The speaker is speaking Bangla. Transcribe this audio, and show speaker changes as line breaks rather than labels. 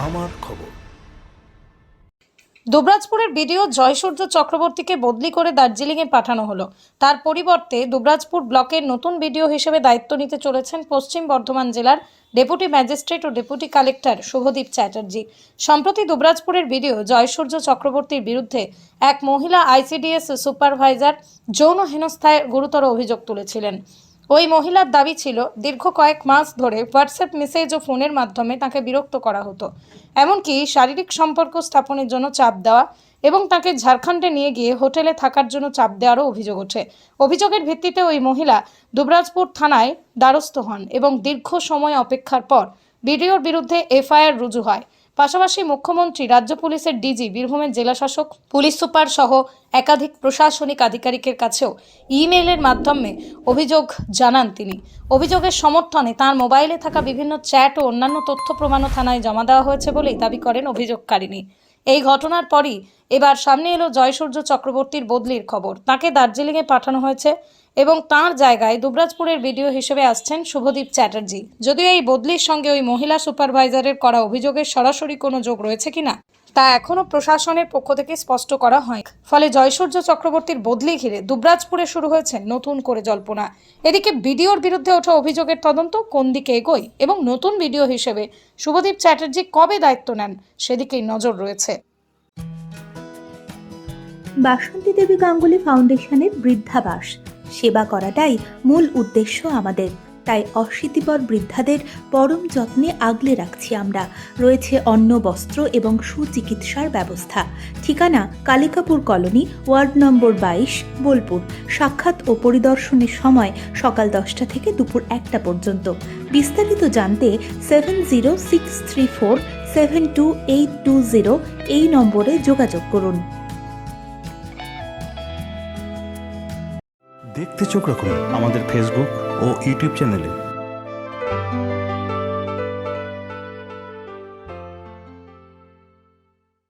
আমার খবর।
দুবরাজপুরের বিডিও জয়সূর্য চক্রবর্তীকে বদলি করে দার্জিলিংয়ে পাঠানো হলো। তার পরিবর্তে দুবরাজপুর ব্লকের নতুন বিডিও হিসেবে দায়িত্ব নিতে চলেছেন পশ্চিম বর্ধমান জেলার ডেপুটি ম্যাজিস্ট্রেট ও ডেপুটি কালেক্টর শুভদীপ চ্যাটার্জি। সম্প্রতি দুবরাজপুরের বিডিও জয়সূর্য চক্রবর্তীর বিরুদ্ধে এক মহিলা আইসিডিএস সুপারভাইজার যৌন হেনস্থায় গুরুতর অভিযোগ তুলেছিলেন। ওই মহিলার দাবি ছিল দীর্ঘ কয়েক মাস ধরে হোয়াটসঅ্যাপ মেসেজ ও ফোনের মাধ্যমে তাকে বিরক্ত করা হতো, এমনকি শারীরিক সম্পর্ক স্থাপনের জন্য চাপ দেওয়া এবং তাকে ঝাড়খণ্ডে নিয়ে গিয়ে হোটেলে থাকার জন্য চাপ দেওয়ারও অভিযোগ ওঠে। অভিযোগের ভিত্তিতে ওই মহিলা দুবরাজপুর থানায় দ্বারস্থ হন এবং দীর্ঘ সময় অপেক্ষার পর বিডিওর বিরুদ্ধে এফআইআর রুজু হয়। পাশাপাশি মুখ্যমন্ত্রী, রাজ্য পুলিশের ডিজি, বীরভূমের জেলাশাসক, পুলিশ সুপার সহ একাধিক প্রশাসনিক আধিকারিকের কাছেও ইমেইলের মাধ্যমে অভিযোগ জানান তিনি। অভিযোগের সমর্থনে তার মোবাইলে থাকা বিভিন্ন চ্যাট ও অন্যান্য তথ্য প্রমাণও থানায় জমা দেওয়া হয়েছে বলেই দাবি করেন অভিযোগকারিনী। এই ঘটনার পরই এবার সামনে এলো জয়সূর্য চক্রবর্তীর বদলির খবর। তাকে দার্জিলিংয়ে পাঠানো হয়েছে এবং তার জায়গায় দুবরাজপুরের বিডিও হিসেবে আসছেন শুভদীপ চ্যাটার্জি। যদিও এই বদলির সঙ্গে ওই মহিলা সুপারভাইজারের করা অভিযোগের সরাসরি কোনো যোগ রয়েছে কিনা তা এখনও প্রশাসনের পক্ষ থেকে স্পষ্ট করা হয়নি। ফলে জয়সূর্য চক্রবর্তীর বদলি ঘিরে দুবরাজপুরে শুরু হয়েছে নতুন করে জল্পনা। এদিকে বিডিওর বিরুদ্ধে ওঠা অভিযোগের তদন্ত কোন দিকে এগোয় এবং নতুন বিডিও হিসেবে শুভদীপ চ্যাটার্জি কবে দায়িত্ব নেন সেদিকেই নজর রয়েছে।
বাসন্তী দেবী গাঙ্গুলি ফাউন্ডেশনের বৃদ্ধাবাস সেবা করাটাই মূল উদ্দেশ্য আমাদের। তাই অশীতিপর বৃদ্ধাদের পরম যত্নে আগলে রাখছি আমরা। রয়েছে অন্ন, বস্ত্র এবং সুচিকিৎসার ব্যবস্থা। ঠিকানা Kalikapur colony, ward number 22, Bolpur. সাক্ষাৎ ও পরিদর্শনের সময় সকাল 10টা থেকে দুপুর 1টা পর্যন্ত। বিস্তারিত জানতে 7063472820 এই নম্বরে যোগাযোগ করুন।
দেখতে চোখ রাখুন আমাদের ফেসবুক ও ইউটিউব চ্যানেলে।